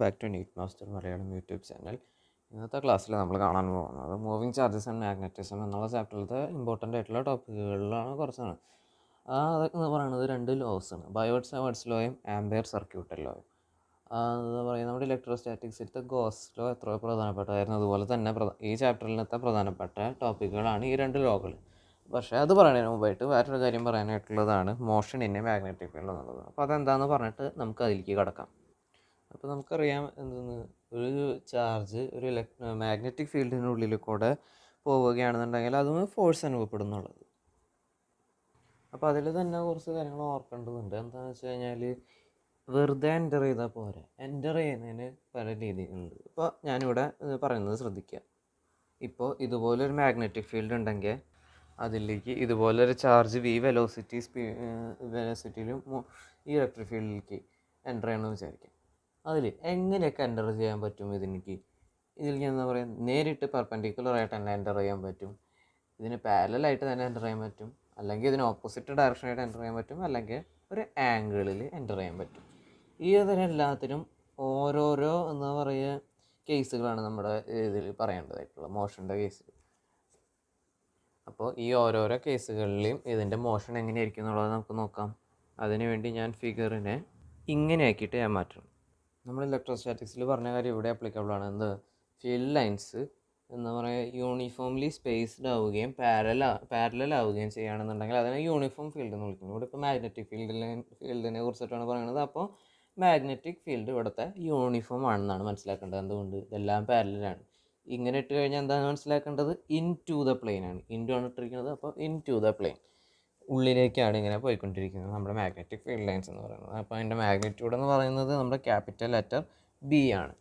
Back to NEET master Malayalam YouTube channel. ഇന്നത്തെ ക്ലാസ്സിൽ നമ്മൾ കാണാൻ പോകുന്നത് മൂവിങ് ചാർജസ് ആൻഡ് മാഗ്നറ്റിസം എന്നുള്ള ചാപ്റ്ററിലത്തെ ഇമ്പോർട്ടൻ്റ് ആയിട്ടുള്ള ടോപ്പിക്കുകളിലാണ് കുറച്ചാണ്. അതൊക്കെ എന്ന് പറയുന്നത് രണ്ട് ലോസാണ്, ബയോട്ട് സാവേർട്സ് ലോയും ആംബിയർ സർക്യൂട്ടൽ ലോയും. എന്താ പറയുക, നമ്മുടെ ഇലക്ട്രോസ്റ്റാറ്റിക്സിലത്തെ ഗോസ് ലോ എത്ര പ്രധാനപ്പെട്ടതായിരുന്നു, അതുപോലെ തന്നെ ഈ ചാപ്റ്ററിലത്തെ പ്രധാനപ്പെട്ട ടോപ്പിക്കുകളാണ് ഈ രണ്ട് ലോകൾ. പക്ഷേ അത് പറയുന്നതിന് മുമ്പായിട്ട് വേറൊരു കാര്യം പറയാനായിട്ടുള്ളതാണ് motion in a magnetic field എന്നുള്ളത്. അപ്പോൾ അതെന്താണെന്ന് പറഞ്ഞിട്ട് നമുക്ക് അതിലേക്ക് കടക്കാം. അപ്പോൾ നമുക്കറിയാം എന്തെന്ന്, ഒരു ചാർജ് ഒരു മാഗ്നറ്റിക് ഫീൽഡിനുള്ളിൽ കൂടെ പോവുകയാണെന്നുണ്ടെങ്കിൽ അതും ഫോഴ്സ് അനുഭവപ്പെടുന്നുള്ളത്. അപ്പോൾ അതിൽ തന്നെ കുറച്ച് കാര്യങ്ങൾ ഓർക്കേണ്ടതുണ്ട്. എന്താണെന്ന് വെച്ച് കഴിഞ്ഞാൽ വെറുതെ എൻ്റർ ചെയ്താൽ പോരാ, എൻ്റർ ചെയ്യുന്നതിന് പല രീതികളുണ്ട്. ഇപ്പോൾ ഞാനിവിടെ പറയുന്നത് ശ്രദ്ധിക്കുക. ഇപ്പോൾ ഇതുപോലൊരു മാഗ്നറ്റിക് ഫീൽഡ് ഉണ്ടെങ്കിൽ അതിലേക്ക് ഇതുപോലൊരു ചാർജ് വി വെലോസിറ്റിയിലും ഈ ഇലക്ട്രിക് ഫീൽഡിലേക്ക് എൻ്റർ ചെയ്യണമെന്ന് വിചാരിക്കാം. അതിൽ എങ്ങനെയൊക്കെ എൻ്റർ ചെയ്യാൻ പറ്റും? ഇതിലേക്ക് എന്താ പറയുക, നേരിട്ട് പെർപെൻഡിക്കുലറായിട്ട് തന്നെ എൻ്റർ ചെയ്യാൻ പറ്റും, ഇതിന് പാരലലായിട്ട് തന്നെ എൻ്റർ ചെയ്യാൻ പറ്റും, അല്ലെങ്കിൽ ഇതിന് ഓപ്പോസിറ്റ് ഡയറക്ഷനായിട്ട് എൻ്റർ ചെയ്യാൻ പറ്റും, അല്ലെങ്കിൽ ഒരു ആംഗിളിൽ എൻ്റർ ചെയ്യാൻ പറ്റും. ഈ ഇതിനെല്ലാത്തിനും ഓരോരോ എന്താ പറയുക കേസുകളാണ് നമ്മുടെ ഇതിൽ പറയേണ്ടതായിട്ടുള്ള മോഷൻ്റെ കേസ്. അപ്പോൾ ഈ ഓരോരോ കേസുകളിലെയും ഇതിൻ്റെ മോഷൻ എങ്ങനെയായിരിക്കും എന്നുള്ളത് നമുക്ക് നോക്കാം. അതിനുവേണ്ടി ഞാൻ ഫിഗറിനെ ഇങ്ങനെ ആക്കിയിട്ട് ഞാൻ മാറ്റണം. നമ്മൾ ഇലക്ട്രോസ്റ്റാറ്റിക്സിൽ പറഞ്ഞ കാര്യം ഇവിടെ ആപ്ലിക്കബിൾ ആണ്. എന്ത്, ഫീൽഡ് ലൈൻസ് എന്താ പറയുക യൂണിഫോംലി സ്പേസ്ഡ് ആവുകയും പാരലൽ ആവുകയും ചെയ്യുകയാണെന്നുണ്ടെങ്കിൽ അതിനെ യൂണിഫോം ഫീൽഡ് എന്ന് വിളിക്കുന്നു. ഇവിടെ ഇപ്പോൾ മാഗ്നറ്റിക് ഫീൽഡിനെ കുറിച്ചിട്ടാണ് പറയുന്നത്. അപ്പോൾ മാഗ്നറ്റിക് ഫീൽഡ് ഇവിടുത്തെ യൂണിഫോം ആണെന്നാണ് മനസ്സിലാക്കേണ്ടത്. എന്തുകൊണ്ട്? ഇതെല്ലാം പാരലാണ്. ഇങ്ങനെ ഇട്ട് കഴിഞ്ഞാൽ എന്താണ് മനസ്സിലാക്കേണ്ടത്? ഇൻ ടു ദ പ്ലെയിൻ ആണ്, ഇൻ ടു ആണ് ഇട്ടിരിക്കുന്നത്. അപ്പോൾ ഇൻ ടു ദ പ്ലെയിൻ, ഉള്ളിലേക്കാണ് ഇങ്ങനെ പോയിക്കൊണ്ടിരിക്കുന്നത് നമ്മുടെ മാഗ്നറ്റിക് ഫീൽഡ് ലൈൻസ് എന്ന് പറയുന്നത്. അപ്പോൾ അതിൻ്റെ മാഗ്നിറ്റ്യൂഡ് എന്ന് പറയുന്നത് നമ്മുടെ ക്യാപിറ്റൽ ലെറ്റർ ബി ആണ്.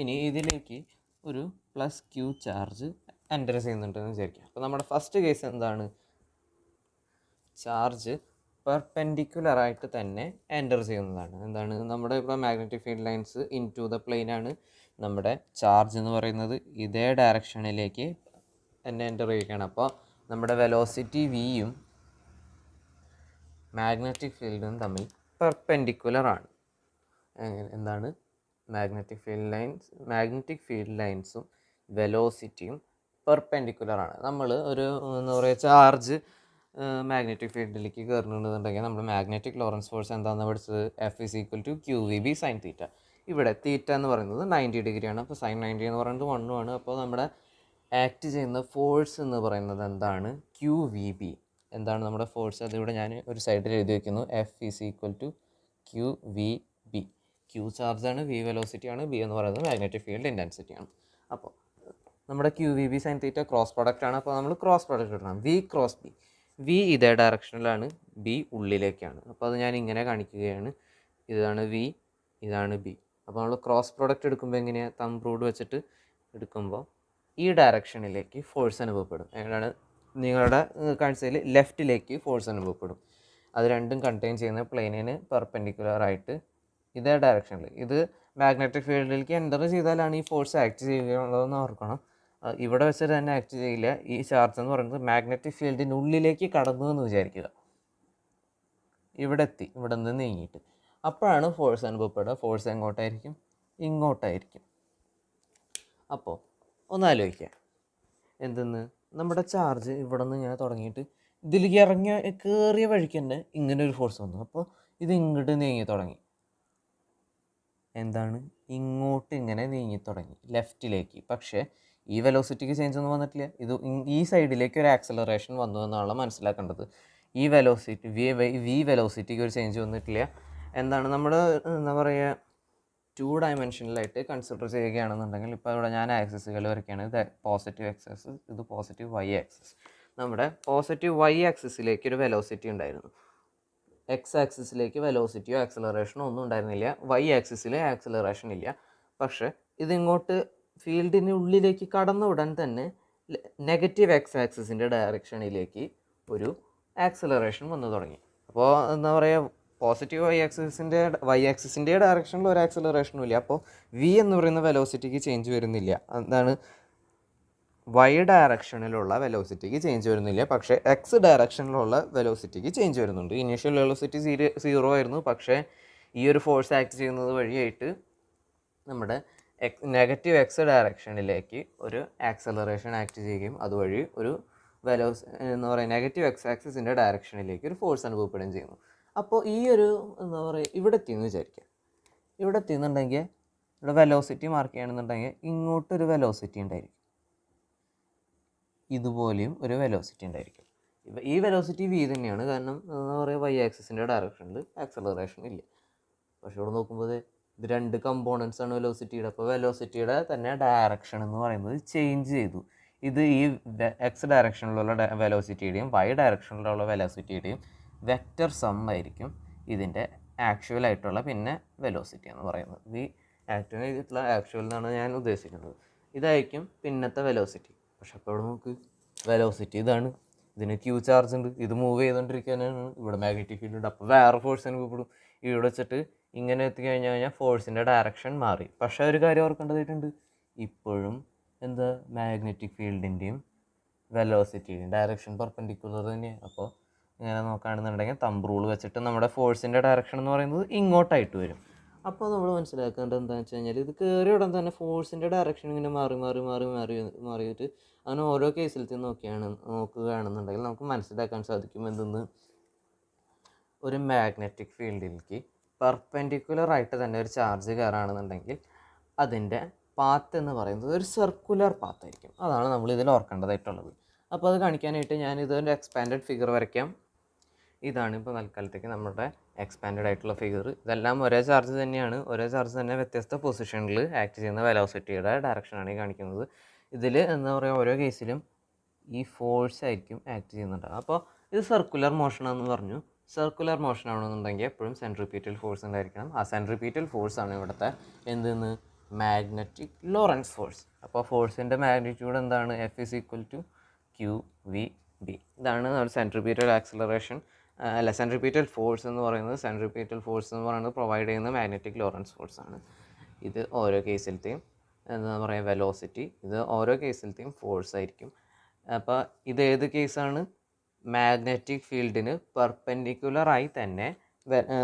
ഇനി ഇതിലേക്ക് ഒരു പ്ലസ് ക്യൂ ചാർജ് എൻ്റർ ചെയ്യുന്നുണ്ടെന്ന് വിചാരിക്കാം. അപ്പോൾ നമ്മുടെ ഫസ്റ്റ് കേസ് എന്താണ്? ചാർജ് പെർപെൻഡിക്കുലറായിട്ട് തന്നെ എൻ്റർ ചെയ്യുന്നതാണ്. എന്താണ്, നമ്മുടെ ഇപ്പോൾ magnetic field lines into the plane ആണ്. നമ്മുടെ ചാർജ് എന്ന് പറയുന്നത് ഇതേ ഡയറക്ഷനിലേക്ക് തന്നെ എൻ്റർ ചെയ്യുകയാണ്. അപ്പോൾ നമ്മുടെ വെലോസിറ്റി വിയും മാഗ്നറ്റിക് ഫീൽഡും തമ്മിൽ പെർപെൻഡിക്കുലർ ആണ്. എന്താണ്, മാഗ്നറ്റിക് ഫീൽഡ് ലൈൻസും വെലോസിറ്റിയും പെർപെൻഡിക്കുലർ ആണ്. നമ്മൾ ഒരു എന്താ പറയുക ചാർജ് മാഗ്നറ്റിക് ഫീൽഡിലേക്ക് കയറുന്നുണ്ടെന്നുണ്ടെങ്കിൽ നമ്മൾ മാഗ്നറ്റിക് ലോറൻസ് ഫോഴ്സ് എന്താണെന്ന് പഠിച്ചത്? F=QVB sin θ. ഇവിടെ തീറ്റ എന്ന് പറയുന്നത് 90 ഡിഗ്രിയാണ്. അപ്പോൾ sin 90 എന്ന് പറയുന്നത് 1 ആണ്. അപ്പോൾ നമ്മുടെ ആക്ട് ചെയ്യുന്ന ഫോഴ്സ് എന്ന് പറയുന്നത് എന്താണ്? QVB. എന്താണ് നമ്മുടെ ഫോഴ്സ്? അതിവിടെ ഞാൻ ഒരു സൈഡിൽ എഴുതി വയ്ക്കുന്നു. F=QVB. Q ചാർജാണ്, V വെലോസിറ്റിയാണ്, B എന്ന് പറയുന്നത് മാഗ്നറ്റിക് ഫീൽഡ് ഇൻറ്റൻസിറ്റിയാണ്. അപ്പോൾ നമ്മുടെ QVB sin θ ക്രോസ് പ്രൊഡക്റ്റ് ആണ്. അപ്പോൾ നമ്മൾ ക്രോസ് പ്രൊഡക്റ്റ് എടുക്കണം. V cross B. V ഇതേ ഡയറക്ഷനിലാണ്, B ഉള്ളിലേക്കാണ്. അപ്പോൾ അത് ഞാൻ ഇങ്ങനെ കാണിക്കുകയാണ്. ഇതാണ് V, ഇതാണ് B. അപ്പോൾ നമ്മൾ ക്രോസ് പ്രൊഡക്റ്റ് എടുക്കുമ്പോൾ എങ്ങനെയാണ്? തമ്പ് റൂൾ വെച്ചിട്ട് എടുക്കുമ്പോൾ ഈ ഡയറക്ഷനിലേക്ക് ഫോഴ്സ് അനുഭവപ്പെടും. ഏതാണ് നിങ്ങളുടെ കാഴ്ചയിൽ? ലെഫ്റ്റിലേക്ക് ഫോഴ്സ് അനുഭവപ്പെടും. അത് രണ്ടും കണ്ടെയ്ൻ ചെയ്യുന്ന പ്ലെയിനിന് പെർപെൻഡിക്കുലറായിട്ട് ഇതേ ഡയറക്ഷനിൽ. ഇത് മാഗ്നറ്റിക് ഫീൽഡിലേക്ക് എൻ്റർ ചെയ്താലാണ് ഈ ഫോഴ്സ് ആക്ട് ചെയ്യുകയുള്ളതെന്ന് ഓർക്കണം. ഇവിടെ വെച്ചിട്ട് തന്നെ ആക്ട് ചെയ്യില്ല. ഈ ചാർജ് എന്ന് പറയുന്നത് മാഗ്നറ്റിക് ഫീൽഡിൻ്റെ ഉള്ളിലേക്ക് കടന്നു എന്ന് വിചാരിക്കുക. ഇവിടെ എത്തി, ഇവിടെ നിന്ന് നീങ്ങിയിട്ട് അപ്പോഴാണ് ഫോഴ്സ് അനുഭവപ്പെടുക. ഫോഴ്സ് എങ്ങോട്ടായിരിക്കും? ഇങ്ങോട്ടായിരിക്കും. അപ്പോൾ ഒന്നാലോചിക്കുക, എന്തെന്ന്, നമ്മുടെ ചാർജ് ഇവിടെ നിന്ന് ഇങ്ങനെ തുടങ്ങിയിട്ട് ഇതിലേക്ക് കയറിയ വഴിക്ക് തന്നെ ഇങ്ങനെ ഒരു ഫോഴ്സ് വന്നു. അപ്പോൾ ഇത് ഇങ്ങോട്ട് നീങ്ങി തുടങ്ങി. എന്താണ്, ഇങ്ങോട്ട് ഇങ്ങനെ നീങ്ങി തുടങ്ങി ലെഫ്റ്റിലേക്ക്. പക്ഷേ ഈ വെലോസിറ്റിക്ക് ചേഞ്ച് ഒന്നും വന്നിട്ടില്ല. ഇത് ഈ സൈഡിലേക്ക് ഒരു ആക്സലറേഷൻ വന്നു എന്നാണ് മനസ്സിലാക്കേണ്ടത്. ഈ വെലോസിറ്റി വി വെലോസിറ്റിക്ക് ഒരു ചേഞ്ച് വന്നിട്ടില്ല. എന്താണ്, നമ്മൾ എന്താ പറയുക 2 ഡയമെൻഷനിലായിട്ട് കൺസിഡർ ചെയ്യുകയാണെന്നുണ്ടെങ്കിൽ, ഇപ്പോൾ ഇവിടെ ഞാൻ ആക്സിസുകൾ വരയ്ക്കുകയാണ്. ഇത് പോസിറ്റീവ് ആക്സിസ്, ഇത് പോസിറ്റീവ് വൈ ആക്സിസ്. നമ്മുടെ പോസിറ്റീവ് വൈ ആക്സിസിലേക്ക് ഒരു വെലോസിറ്റി ഉണ്ടായിരുന്നു. എക്സ് ആക്സിസിലേക്ക് വെലോസിറ്റിയോ ആക്സലറേഷനോ ഒന്നും ഉണ്ടായിരുന്നില്ല. വൈ ആക്സിസിൽ ആക്സലറേഷൻ ഇല്ല. പക്ഷേ ഇതിങ്ങോട്ട് ഫീൽഡിന് ഉള്ളിലേക്ക് കടന്ന ഉടൻ തന്നെ നെഗറ്റീവ് എക്സ് ആക്സിസിൻ്റെ ഡയറക്ഷനിലേക്ക് ഒരു ആക്സലറേഷൻ വന്നു തുടങ്ങി. അപ്പോൾ എന്താ പറയുക, പോസിറ്റീവ് വൈ ആക്സിസിൻ്റെ ഡയറക്ഷനിൽ ഒരു ആക്സലറേഷനും ഇല്ല. അപ്പോൾ വി എന്ന് പറയുന്ന വെലോസിറ്റിക്ക് ചേഞ്ച് വരുന്നില്ല. എന്താണ്, വൈ ഡയറക്ഷനിലുള്ള വെലോസിറ്റിക്ക് ചേഞ്ച് വരുന്നില്ല. പക്ഷേ എക്സ് ഡയറക്ഷനിലുള്ള വെലോസിറ്റിക്ക് ചേഞ്ച് വരുന്നുണ്ട്. ഇനീഷ്യൽ വെലോസിറ്റി 0 ആയിരുന്നു. പക്ഷേ ഈ ഒരു ഫോഴ്സ് ആക്ട് ചെയ്യുന്നത് വഴിയായിട്ട് നമ്മുടെ നെഗറ്റീവ് എക്സ് ഡയറക്ഷനിലേക്ക് ഒരു ആക്സലറേഷൻ ആക്ട് ചെയ്യുകയും അതുവഴി ഒരു എന്ന് പറയുക നെഗറ്റീവ് എക്സ് ആക്സിസിൻ്റെ ഡയറക്ഷനിലേക്ക് ഒരു ഫോഴ്സ് അനുഭവപ്പെടുകയും ചെയ്യുന്നു. അപ്പോൾ ഈ ഒരു എന്താ പറയുക ഇവിടെ എത്തിയെന്ന് വിചാരിക്കുക. ഇവിടെ എത്തിയെന്നുണ്ടെങ്കിൽ ഇവിടെ വെലോസിറ്റി മാർക്ക് ചെയ്യണമെന്നുണ്ടെങ്കിൽ ഇങ്ങോട്ടൊരു വെലോസിറ്റി ഉണ്ടായിരിക്കും, ഇതുപോലെയും ഒരു വെലോസിറ്റി ഉണ്ടായിരിക്കും. ഈ വെലോസിറ്റി വി തന്നെയാണ്, കാരണം എന്താ പറയുക വൈ ആക്സിസിൻ്റെ ഡയറക്ഷനിൽ ആക്സലറേഷൻ ഇല്ല. പക്ഷെ ഇവിടെ നോക്കുമ്പോൾ ഇത് രണ്ട് കമ്പോണൻസ് ആണ് വെലോസിറ്റിയുടെ. അപ്പോൾ വെലോസിറ്റിയുടെ തന്നെ ഡയറക്ഷൻ എന്ന് പറയുന്നത് ചേഞ്ച് ചെയ്തു. ഇത് ഈ എക്സ് ഡയറക്ഷനിലുള്ള വെലോസിറ്റിയുടെയും വൈ ഡയറക്ഷനിലുള്ള വെലോസിറ്റിയുടെയും വെക്റ്റർ സം ആയിരിക്കും ഇതിൻ്റെ ആക്ച്വൽ ആയിട്ടുള്ള പിന്നെ വെലോസിറ്റി എന്ന് പറയുന്നത്. ഈ ആക്ച്വൽ ചെയ്തിട്ടുള്ള ആക്ച്വൽ എന്നാണ് ഞാൻ ഉദ്ദേശിക്കുന്നത്. ഇതായിരിക്കും പിന്നത്തെ വെലോസിറ്റി. പക്ഷെ അപ്പോൾ ഇവിടെ നമുക്ക് വെലോസിറ്റി ഇതാണ്, ഇതിന് ക്യൂ ചാർജ് ഉണ്ട്, ഇത് മൂവ് ചെയ്തുകൊണ്ടിരിക്കാനാണ്, ഇവിടെ മാഗ്നറ്റിക് ഫീൽഡ് ഉണ്ട്. അപ്പോൾ വേറെ ഫോഴ്സ് അനുഭവപ്പെടും. ഇവിടെ വെച്ചിട്ട് ഇങ്ങനെ എത്തിക്കഴിഞ്ഞാൽ ഫോഴ്സിൻ്റെ ഡയറക്ഷൻ മാറി. പക്ഷേ ഒരു കാര്യം ഓർക്കേണ്ടതായിട്ടുണ്ട്, ഇപ്പോഴും എന്താ മാഗ്നറ്റിക് ഫീൽഡിൻ്റെയും വെലോസിറ്റിയുടെയും ഡയറക്ഷൻ പെർപെൻഡിക്കുലർ തന്നെയാണ്. അപ്പോൾ ഇങ്ങനെ നോക്കുകയാണെന്നുണ്ടെങ്കിൽ തമ്പ് റൂൾ വെച്ചിട്ട് നമ്മുടെ ഫോഴ്സിൻ്റെ ഡയറക്ഷൻ എന്ന് പറയുന്നത് ഇങ്ങോട്ടായിട്ട് വരും. അപ്പോൾ നമ്മൾ മനസ്സിലാക്കേണ്ടത് എന്താണെന്ന് വെച്ച് കഴിഞ്ഞാൽ ഇത് കയറിയ ഉടൻ തന്നെ ഫോഴ്സിൻ്റെ ഡയറക്ഷൻ ഇങ്ങനെ മാറിയിട്ട് അങ്ങനെ ഓരോ കേസിലത്തെയും നോക്കുകയാണെന്നുണ്ടെങ്കിൽ നമുക്ക് മനസ്സിലാക്കാൻ സാധിക്കും എന്തെന്ന്, ഒരു മാഗ്നറ്റിക് ഫീൽഡിലേക്ക് പെർപെൻഡിക്കുലറായിട്ട് തന്നെ ഒരു ചാർജ് കയറുകയാണെന്നുണ്ടെങ്കിൽ അതിൻ്റെ പാത്ത് എന്ന് പറയുന്നത് ഒരു സർക്കുലർ പാത്തായിരിക്കും. അതാണ് നമ്മൾ ഇതിൽ ഓർക്കേണ്ടതായിട്ടുള്ളത്. അപ്പോൾ അത് കാണിക്കാനായിട്ട് ഞാൻ ഇതൊരു എക്സ്പാൻഡഡ് ഫിഗർ വരയ്ക്കാം. ഇതാണ് ഇപ്പോൾ തൽക്കാലത്തേക്ക് നമ്മുടെ എക്സ്പാൻഡഡ് ആയിട്ടുള്ള ഫിഗർ. ഇതെല്ലാം ഒരേ ചാർജ് തന്നെയാണ്, ഒരേ ചാർജ് തന്നെ വ്യത്യസ്ത പൊസിഷനിൽ ആക്ട് ചെയ്യുന്ന വെലോസിറ്റിയുടെ ഡയറക്ഷനാണ് ഈ കാണിക്കുന്നത്. ഇതിൽ എന്താ പറയുക ഓരോ കേസിലും ഈ ഫോഴ്സ് ആയിരിക്കും ആക്ട് ചെയ്യുന്നുണ്ടാകും. അപ്പോൾ ഇത് സർക്കുലർ മോഷനാണെന്ന് പറഞ്ഞു. സർക്കുലർ മോഷൻ ആണെന്നുണ്ടെങ്കിൽ എപ്പോഴും സെൻട്രിപീറ്റൽ ഫോഴ്സ് ഉണ്ടായിരിക്കണം. ആ സെൻട്രിപീറ്റൽ ഫോഴ്സാണ് ഇവിടുത്തെ എന്തെന്ന് മാഗ്നറ്റിക് ലോറൻസ് ഫോഴ്സ്. അപ്പോൾ ഫോഴ്സിൻ്റെ മാഗ്നിറ്റ്യൂഡ് എന്താണ്, F is equal to q v B. ഇതാണ് സെൻട്രിപീറ്റൽ ആക്സലറേഷൻ സെൻട്രിപീറ്റൽ ഫോഴ്സ് എന്ന് പറയുന്നത്. സെൻട്രിപീറ്റൽ ഫോഴ്സ് എന്ന് പറയുന്നത് പ്രൊവൈഡ് ചെയ്യുന്ന മാഗ്നറ്റിക് ലോറൻസ് ഫോഴ്സാണ്. ഇത് ഓരോ കേസിലത്തെയും എന്താ പറയുക വെലോസിറ്റി, ഇത് ഓരോ കേസിലത്തെയും ഫോഴ്സ് ആയിരിക്കും. അപ്പോൾ ഇത് ഏത് കേസാണ്, മാഗ്നറ്റിക് ഫീൽഡിന് പെർപെൻഡിക്കുലറായി തന്നെ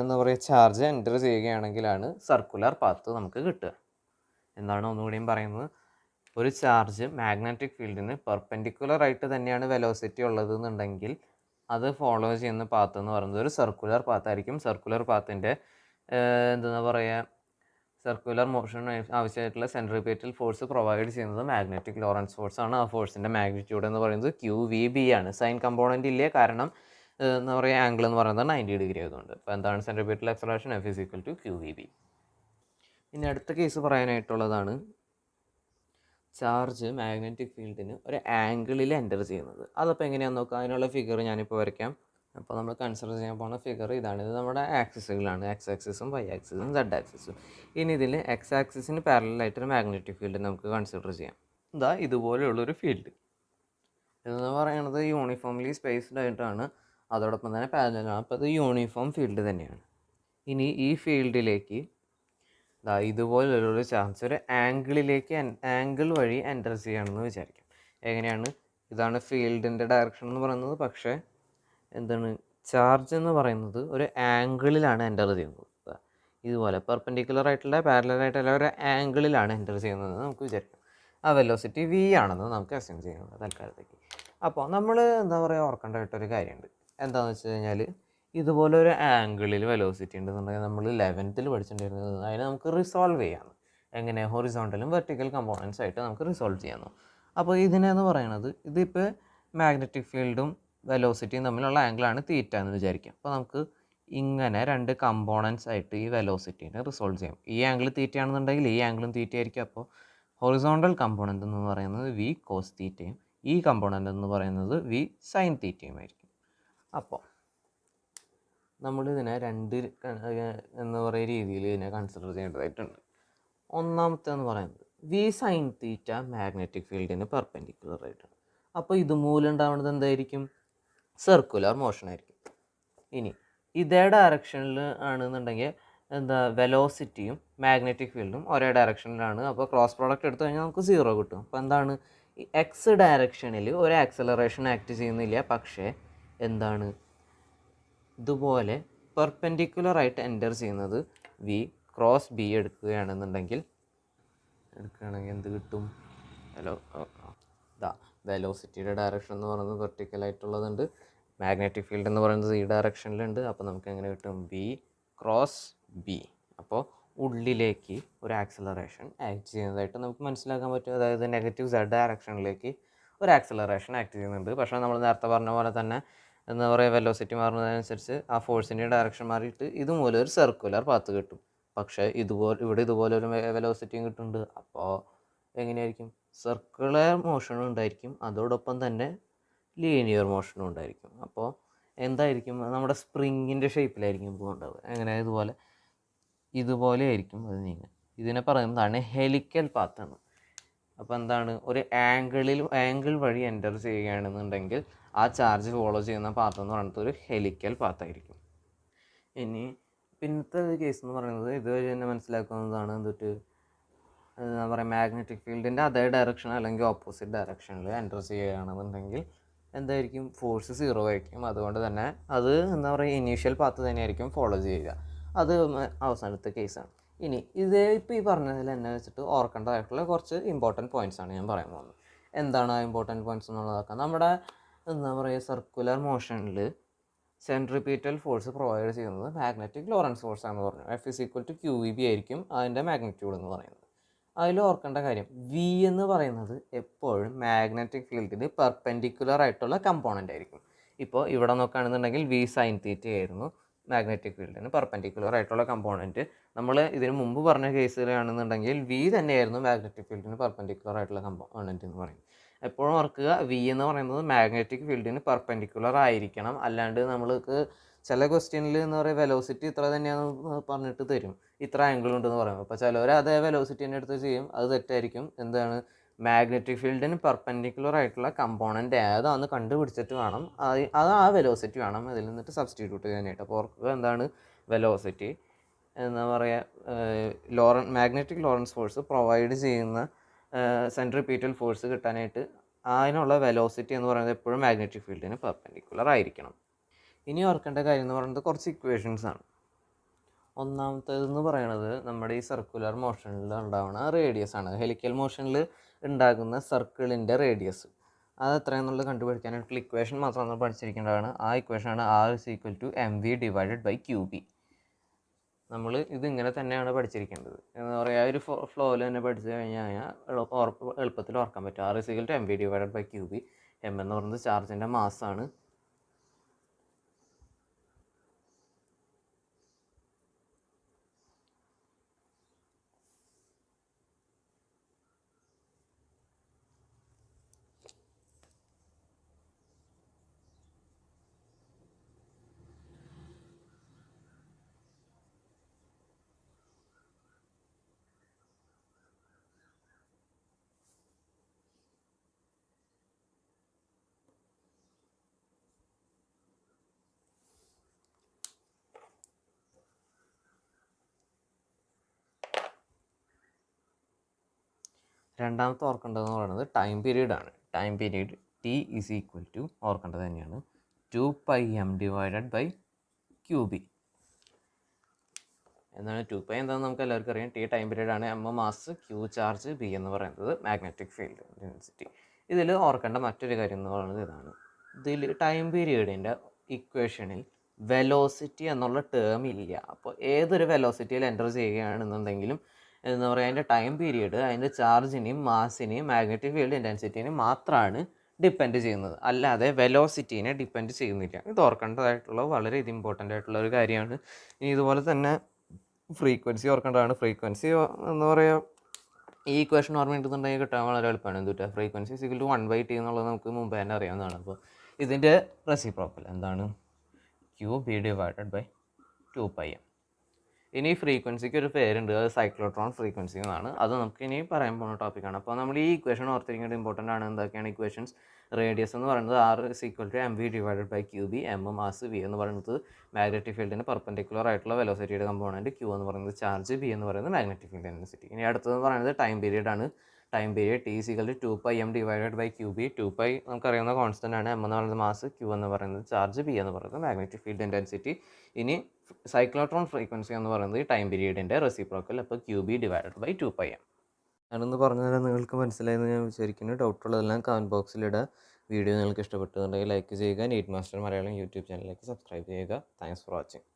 എന്താ പറയുക ചാർജ് എൻ്റർ ചെയ്യുകയാണെങ്കിലാണ് സർക്കുലർ പാത്ത് നമുക്ക് കിട്ടുക. എന്താണ് ഒന്നുകൂടിയും പറയുന്നത്, ഒരു ചാർജ് മാഗ്നറ്റിക് ഫീൽഡിന് പെർപെൻഡിക്കുലറായിട്ട് തന്നെയാണ് വെലോസിറ്റി ഉള്ളത് എന്നുണ്ടെങ്കിൽ അത് ഫോളോ ചെയ്യുന്ന പാത്ത് എന്ന് പറയുന്നത് ഒരു സർക്കുലർ പാത്തായിരിക്കും. സർക്കുലർ പാത്തിൻ്റെ എന്താ പറയുക സർക്കുലർ മോഷൻ ആവശ്യമായിട്ടുള്ള സെൻട്രിപീറ്റൽ ഫോഴ്സ് പ്രൊവൈഡ് ചെയ്യുന്നത് മാഗ്നറ്റിക് ലോറൻസ് ഫോഴ്സ് ആണ്. ആ ഫോഴ്സിൻ്റെ മാഗ്നിറ്റ്യൂഡ് എന്ന് പറയുന്നത് ക്യൂ വി ബി ആണ്. സൈൻ കമ്പോണൻ്റ് ഇല്ലേ, കാരണം എന്താ പറയുക ആംഗിൾ എന്ന് പറയുന്നത് 90 ഡിഗ്രി ആയതുകൊണ്ട്. അപ്പോൾ എന്താണ് centripetal acceleration, F is equal to q v B. ഇനി അടുത്ത കേസ് പറയാനായിട്ടുള്ളതാണ് ചാർജ് മാഗ്നറ്റിക് ഫീൽഡിന് ഒരു ആംഗിളിൽ എൻ്റർ ചെയ്യുന്നത്. അതപ്പോൾ എങ്ങനെയാണെന്ന് നോക്കാം. അതിനുള്ള ഫിഗർ ഞാനിപ്പോൾ വരയ്ക്കാം. അപ്പോൾ നമ്മൾ കൺസിഡർ ചെയ്യാൻ പോകുന്ന ഫിഗർ ഇതാണ്. ഇത് നമ്മുടെ ആക്സിസുകളാണ്, എക്സ് ആക്സിസും വൈ ആക്സിസും സെഡ് ആക്സിസും. ഇനി ഇതിൽ എക്സ് ആക്സിസിന് പാരലായിട്ടൊരു മാഗ്നറ്റിക് ഫീൽഡ് നമുക്ക് കൺസിഡർ ചെയ്യാം. ഇതാ ഇതുപോലെയുള്ളൊരു ഫീൽഡ്. ഇതെന്ന് പറയുന്നത് യൂണിഫോംലി സ്പേസ്ഡ് ആയിട്ടാണ്, അതോടൊപ്പം തന്നെ പാരലലാണ്. അപ്പോൾ ഇത് യൂണിഫോം ഫീൽഡ് തന്നെയാണ്. ഇനി ഈ ഫീൽഡിലേക്ക് ഇതുപോലുള്ളൊരു ചാർജ് ഒരു ആംഗിൾ വഴി എൻ്റർ ചെയ്യുകയാണെന്ന് വിചാരിക്കാം. എങ്ങനെയാണ്, ഇതാണ് ഫീൽഡിൻ്റെ ഡയറക്ഷൻ എന്ന് പറയുന്നത്. പക്ഷേ എന്താണ് ചാർജ് എന്ന് പറയുന്നത് ഒരു ആംഗിളിലാണ് എൻ്റർ ചെയ്യുന്നത്. ഇതുപോലെ പെർപെൻഡിക്കുലർ ആയിട്ടുള്ള പാരലലായിട്ടുള്ള ഒരു ആംഗിളിലാണ് എൻ്റർ ചെയ്യുന്നത് നമുക്ക് വിചാരിക്കാം. ആ വെലോസിറ്റി വി ആണെന്ന് നമുക്ക് അസ്യൂം ചെയ്യുന്നത് തൽക്കാലത്തേക്ക്. അപ്പോൾ നമ്മൾ എന്താ പറയുക ഓർക്കേണ്ടതായിട്ടൊരു കാര്യമുണ്ട്. എന്താണെന്ന് വെച്ച് കഴിഞ്ഞാൽ ഇതുപോലെ ഒരു ആംഗിളിൽ വെലോസിറ്റി ഉണ്ടെന്നുണ്ടെങ്കിൽ നമ്മൾ 11th പഠിച്ചിട്ടുണ്ടായിരുന്നത് അതിനെ നമുക്ക് റിസോൾവ് ചെയ്യാമെന്ന്. എങ്ങനെ, ഹൊറിസോണ്ടലും വെർട്ടിക്കൽ കമ്പോണൻസ് ആയിട്ട് നമുക്ക് റിസോൾവ് ചെയ്യാമെന്ന്. അപ്പോൾ ഇതിനെന്ന് പറയുന്നത് ഇതിപ്പോൾ മാഗ്നറ്റിക് ഫീൽഡും വെലോസിറ്റിയും തമ്മിലുള്ള ആംഗിളാണ് തീറ്റ എന്ന് വിചാരിക്കാം. അപ്പോൾ നമുക്ക് ഇങ്ങനെ രണ്ട് കമ്പോണൻസ് ആയിട്ട് ഈ വെലോസിറ്റീനെ റിസോൾവ് ചെയ്യാം. ഈ ആംഗിൾ തീറ്റയാണെന്നുണ്ടെങ്കിൽ ഈ ആംഗിളും തീറ്റ ആയിരിക്കും. അപ്പോൾ ഹൊറിസോണ്ടൽ കമ്പോണൻ്റ് എന്ന് പറയുന്നത് വി കോസ് തീറ്റയും ഈ കമ്പോണൻ്റ് എന്ന് പറയുന്നത് വി സൈൻ തീറ്റയുമായിരിക്കും. അപ്പോൾ നമ്മളിതിനെ രണ്ട് എന്താ പറയുക രീതിയിൽ ഇതിനെ കൺസിഡർ ചെയ്യേണ്ടതായിട്ടുണ്ട്. ഒന്നാമത്തെ എന്ന് പറയുന്നത് വി സൈൻ തീറ്റ മാഗ്നറ്റിക് ഫീൽഡിന് പെർപെൻഡിക്കുലർ ആയിട്ടാണ്. അപ്പോൾ ഇതുമൂലം ഉണ്ടാവുന്നത് എന്തായിരിക്കും, സർക്കുലർ മോഷൻ ആയിരിക്കും. ഇനി ഇതേ ഡയറക്ഷനിൽ ആണെന്നുണ്ടെങ്കിൽ എന്താ വെലോസിറ്റിയും മാഗ്നറ്റിക് ഫീൽഡും ഒരേ ഡയറക്ഷനിലാണ്. അപ്പോൾ ക്രോസ് പ്രോഡക്റ്റ് എടുത്തു കഴിഞ്ഞാൽ നമുക്ക് 0 കിട്ടും. അപ്പോൾ എന്താണ്, ഈ എക്സ് ഡയറക്ഷനിൽ ഒരു ആക്സലറേഷൻ ആക്ട് ചെയ്യുന്നില്ല. പക്ഷേ എന്താണ് ഇതുപോലെ പെർപെൻഡിക്കുലറായിട്ട് എൻ്റർ ചെയ്യുന്നത് വി ക്രോസ് ബി എടുക്കുകയാണെങ്കിൽ എന്ത് കിട്ടും? വെലോസിറ്റിയുടെ ഡയറക്ഷൻ എന്ന് പറയുന്നത് വെർട്ടിക്കലായിട്ടുള്ളതുണ്ട്, മാഗ്നറ്റിക് ഫീൽഡ് എന്ന് പറയുന്നത് ഈ ഡയറക്ഷനിലുണ്ട്. അപ്പോൾ നമുക്ക് എങ്ങനെ കിട്ടും? V cross B. അപ്പോൾ ഉള്ളിലേക്ക് ഒരു ആക്സിലറേഷൻ ആക്ട് ചെയ്യുന്നതായിട്ട് നമുക്ക് മനസ്സിലാക്കാൻ പറ്റും. അതായത് നെഗറ്റീവ് സെഡ് ഡയറക്ഷനിലേക്ക് ഒരു ആക്സിലറേഷൻ ആക്ട് ചെയ്യുന്നുണ്ട്. പക്ഷേ നമ്മൾ നേരത്തെ പറഞ്ഞ പോലെ തന്നെ എന്താ പറയുക, വെലോസിറ്റി മാറുന്നതിനനുസരിച്ച് ആ ഫോഴ്സിൻ്റെ ഡയറക്ഷൻ മാറിയിട്ട് ഇതുപോലെ ഒരു സർക്കുലർ പാത്ത് കിട്ടും. പക്ഷേ ഇവിടെ ഇതുപോലെ ഒരു വെലോസിറ്റിയും കിട്ടുന്നുണ്ട്. അപ്പോൾ എങ്ങനെയായിരിക്കും? സർക്കുലർ മോഷനും ഉണ്ടായിരിക്കും, അതോടൊപ്പം തന്നെ ലീനിയർ മോഷനും ഉണ്ടായിരിക്കും. അപ്പോൾ എന്തായിരിക്കും? നമ്മുടെ സ്പ്രിങ്ങിൻ്റെ ഷേപ്പിലായിരിക്കും ഇപ്പോൾ ഉണ്ടാവുക. എങ്ങനെ? ഇതുപോലെ ആയിരിക്കും അത് നീങ്ങുക. ഇതിനെ പറയുന്നതാണ് ഹെലിക്കൽ പാത്ത് എന്ന്. അപ്പോൾ എന്താണ്? ഒരു ആംഗിൾ വഴി എൻ്റർ ചെയ്യുകയാണെന്നുണ്ടെങ്കിൽ ആ ചാർജ് ഫോളോ ചെയ്യുന്ന പാത്ത് എന്ന് പറയുന്നത് ഒരു ഹെലിക്കൽ പാത്തായിരിക്കും. ഇനി പിന്നത്തെ കേസ് എന്ന് പറയുന്നത് ഇതുവഴി തന്നെ മനസ്സിലാക്കുന്നതാണ്. എന്താ പറയുക, മാഗ്നറ്റിക് ഫീൽഡിൻ്റെ അതേ ഡയറക്ഷൻ അല്ലെങ്കിൽ ഓപ്പോസിറ്റ് ഡയറക്ഷനിൽ എൻ്റർ ചെയ്യുകയാണെന്നുണ്ടെങ്കിൽ എന്തായിരിക്കും? ഫോഴ്സ് 0 ആയിരിക്കും. അതുകൊണ്ട് തന്നെ അത് എന്താ പറയുക, ഇനീഷ്യൽ പാത്ത് തന്നെയായിരിക്കും ഫോളോ ചെയ്യുക. അത് അവസാനത്തെ കേസാണ്. ഇനി ഇപ്പോൾ ഈ പറഞ്ഞതിൽ എന്നെ വെച്ചിട്ട് ഓർക്കേണ്ടതായിട്ടുള്ള കുറച്ച് ഇമ്പോർട്ടൻറ്റ് പോയിൻറ്റ്സാണ് ഞാൻ പറയാൻ പോകുന്നത്. എന്താണ് ആ ഇമ്പോർട്ടൻറ്റ് പോയിൻറ്റ്സ് എന്നുള്ളതൊക്കെ? നമ്മുടെ എന്താ പറയുക, സർക്കുലർ മോഷനിൽ സെൻട്രിപീറ്റൽ ഫോഴ്സ് പ്രൊവൈഡ് ചെയ്യുന്നത് മാഗ്നറ്റിക് ലോറൻസ് ഫോഴ്സ് ആണെന്ന് പറഞ്ഞു. F=QEB ആയിരിക്കും അതിൻ്റെ മാഗ്നിറ്റ്യൂഡ് എന്ന് പറയുന്നത്. അതിൽ ഓർക്കേണ്ട കാര്യം, വി എന്ന് പറയുന്നത് എപ്പോഴും മാഗ്നറ്റിക് ഫീൽഡിന് പെർപെൻഡിക്കുലർ ആയിട്ടുള്ള കമ്പോണൻ്റ് ആയിരിക്കും. ഇപ്പോൾ ഇവിടെ നോക്കുകയാണെന്നുണ്ടെങ്കിൽ വി സൈൻ തീറ്റ ആയിരുന്നു മാഗ്നറ്റിക് ഫീൽഡിന് പെർപെൻഡിക്കുലർ ആയിട്ടുള്ള കമ്പോണൻറ്റ്. നമ്മൾ ഇതിന് മുമ്പ് പറഞ്ഞ കേസിലാണെന്നുണ്ടെങ്കിൽ വി തന്നെയായിരുന്നു മാഗ്നറ്റിക് ഫീൽഡിന് പെർപെൻഡിക്കുലർ ആയിട്ടുള്ള കമ്പോണൻറ്റ് എന്ന് പറയും. എപ്പോഴും ഓർക്കുക, വി എന്ന് പറയുന്നത് മാഗ്നറ്റിക് ഫീൽഡിന് പെർപെൻഡിക്കുലർ ആയിരിക്കണം. അല്ലാണ്ട് നമ്മൾക്ക് ചില ക്വസ്റ്റ്യനിൽ എന്ന് പറയുക വെലോസിറ്റി ഇത്ര തന്നെയാണെന്ന് പറഞ്ഞിട്ട് തരും, ഇത്ര ആംഗിൾ ഉണ്ടെന്ന് പറയും. അപ്പോൾ ചിലവർ അതേ വെലോസിറ്റീൻ്റെ അടുത്ത് ചെയ്യും, അത് തെറ്റായിരിക്കും. എന്താണ്? മാഗ്നറ്റിക് ഫീൽഡിന് പെർപെൻഡിക്കുലർ ആയിട്ടുള്ള കമ്പോണൻ്റ് ഏതാണെന്ന് കണ്ടുപിടിച്ചിട്ട് വേണം അത് ആ വെലോസിറ്റി വേണം അതിൽ നിന്നിട്ട് സബ്സ്റ്റിറ്റ്യൂട്ട് ചെയ്യാനായിട്ട്. അപ്പോൾ ഓർക്കുക, എന്താണ് വെലോസിറ്റി? എന്താ പറയുക, മാഗ്നറ്റിക് ലോറൻസ് ഫോഴ്സ് പ്രൊവൈഡ് ചെയ്യുന്ന സെൻട്രിപീറ്റൽ ഫോഴ്സ് കിട്ടാനായിട്ട് അതിനുള്ള വെലോസിറ്റി എന്ന് പറയുന്നത് എപ്പോഴും മാഗ്നറ്റിക് ഫീൽഡിന് പെർപെൻഡിക്കുലർ ആയിരിക്കണം. ഇനി ഓർക്കേണ്ട കാര്യം എന്ന് പറയുന്നത് കുറച്ച് ഇക്വേഷൻസ് ആണ്. ഒന്നാമത്തേതെന്ന് പറയുന്നത് നമ്മുടെ ഈ സർക്കുലർ മോഷനിൽ ഉണ്ടാകുന്ന റേഡിയസ് ആണ്. ഹെലിക്കൽ മോഷനിൽ ഉണ്ടാകുന്ന സർക്കിളിൻ്റെ റേഡിയസ് അത് എത്രയെന്നുള്ളത് കണ്ടുപിടിക്കാനായിട്ടുള്ള ഇക്വേഷൻ മാത്രം നമ്മൾ പഠിച്ചിരിക്കേണ്ടതാണ്. ആ ഇക്വേഷനാണ് R=mv/QB. നമ്മൾ ഇതിങ്ങനെ തന്നെയാണ് പഠിച്ചിരിക്കേണ്ടത്. എന്താ പറയുക, ഒരു ഫ്ലോയിൽ തന്നെ പഠിച്ചു കഴിഞ്ഞാൽ എളുപ്പത്തിൽ ഓർക്കാൻ പറ്റും. R=mv/QB. എം എന്ന് പറയുന്നത് ചാർജിൻ്റെ മാസ്സാണ്. രണ്ടാമത്തെ ഓർക്കേണ്ടതെന്ന് പറയുന്നത് ടൈം പീരീഡ് ആണ്. ടൈം പീരീഡ് T = ഓർക്കേണ്ടത് തന്നെയാണ് 2πm/QB. എന്താണ് 2π എന്താണെന്ന് നമുക്ക് എല്ലാവർക്കും അറിയാം. T ടൈം പീരീഡ് ആണ്, M mass, Q charge, B എന്ന് പറയുന്നത് മാഗ്നറ്റിക് ഫീൽഡ് ഡെൻസിറ്റി. ഇതിൽ ഓർക്കേണ്ട മറ്റൊരു കാര്യം എന്ന് പറയുന്നത് ഇതാണ്. ഇതിൽ ടൈം പീരീഡിൻ്റെ ഇക്വേഷനിൽ വെലോസിറ്റി എന്നുള്ള ടേം ഇല്ല. അപ്പോൾ ഏതൊരു വെലോസിറ്റിയിൽ എൻ്റർ ചെയ്യുകയാണെന്നുണ്ടെങ്കിലും എന്താ പറയുക, അതിൻ്റെ ടൈം പീരീഡ് അതിൻ്റെ ചാർജിനെയും മാസിനെയും മാഗ്നറ്റിക് ഫീൽഡ് ഇൻറ്റൻസിറ്റിനെയും മാത്രമാണ് ഡിപ്പെൻഡ് ചെയ്യുന്നത്, അല്ലാതെ വെലോസിറ്റീനെ ഡിപ്പെൻഡ് ചെയ്യുന്നില്ല. ഇത് ഓർക്കേണ്ടതായിട്ടുള്ള വളരെ ഇമ്പോർട്ടൻ്റ് ആയിട്ടുള്ള ഒരു കാര്യമാണ്. ഇനി ഇതുപോലെ തന്നെ ഫ്രീക്വൻസി ഓർക്കേണ്ടതാണ്. ഫ്രീക്വൻസി എന്ന് പറയുക, ഈ ഇക്വേഷൻ ഓർമ്മയുണ്ടെന്നുണ്ടെങ്കിൽ കിട്ടാൻ വളരെ എളുപ്പമാണ്. എന്തുട്ടാ, ഫ്രീക്വൻസി = 1/T എന്നുള്ളത് നമുക്ക് മുമ്പ് തന്നെ അറിയാവുന്നതാണ്. അപ്പോൾ ഇതിൻ്റെ റെസിപ്രോക്കൽ എന്താണ്? QB/2πm. ഇനി ഫ്രീക്വൻസിക്ക് ഒരു പേരുണ്ട്, അത് സൈക്ലോട്രോൺ ഫ്രീക്വൻസി എന്നാണ്. അത് നമുക്ക് ഇനി പറയാൻ പോകുന്ന ടോപ്പിക്കാണ്. അപ്പോൾ നമ്മൾ ഈ ഇക്വേഷൻ ഓർത്തിരിക്കേണ്ടത് ഇമ്പോർട്ടൻ്റ് ആണ്. എന്തൊക്കെയാണ് ഇക്വേഷൻസ്? റേഡിയസ് എന്ന് പറയുന്നത് R=mv/QB, M മാസ്, V എന്ന് പറയുന്നത് മാഗ്നറ്റിക് ഫീൽഡിന് പെർപെൻഡിക്കുലർ ആയിട്ടുള്ള വെലോസിറ്റിയുടെ കമ്പോണൻറ്റ്, Q എന്ന് പറയുന്നത് ചാർജ്, B എന്ന് പറയുന്നത് മാഗ്നറ്റിക് ഫീൽഡ് ഡെൻസിറ്റി. ഇനി അടുത്തതെന്ന് പറയുന്നത് ടൈം പീരീഡ് ആണ്. Time period T is equal to 2πm divided by Q B. 2π നമുക്കറിയാവുന്ന കോൺസ്റ്റൻ്റ് ആണ്. എം എന്ന് പറയുന്നത് മാസ്, ക്യൂ എന്ന് പറയുന്നത് ചാർജ്, ബി എന്ന് പറയുന്നത് മാഗ്നറ്റിക് ഫീൽഡ് ഇൻറ്റൻസിറ്റി. ഇനി സൈക്ലോട്രോൺ ഫ്രീക്വൻസി എന്ന് പറയുന്നത് ടൈം പീരീഡിൻ്റെ റെസിപ്രോക്കൽ, അപ്പോൾ q B divided by 2πm. ഞാനൊന്ന് പറഞ്ഞു തരാൻ നിങ്ങൾക്ക് മനസ്സിലായെന്ന് ഞാൻ വിചാരിക്കുന്നു. ഡൗട്ടുള്ളതെല്ലാം കമൻറ്റ് ബോക്സിലിടുക. വീഡിയോ നിങ്ങൾക്ക് ഇഷ്ടപ്പെട്ടുന്നുണ്ടെങ്കിൽ ലൈക്ക് ചെയ്യുക. നീറ്റ് മാസ്റ്റർ മലയാളം യൂട്യൂബ് ചാനലിലേക്ക് സബ്സ്ക്രൈബ് ചെയ്യുക. Thanks for watching.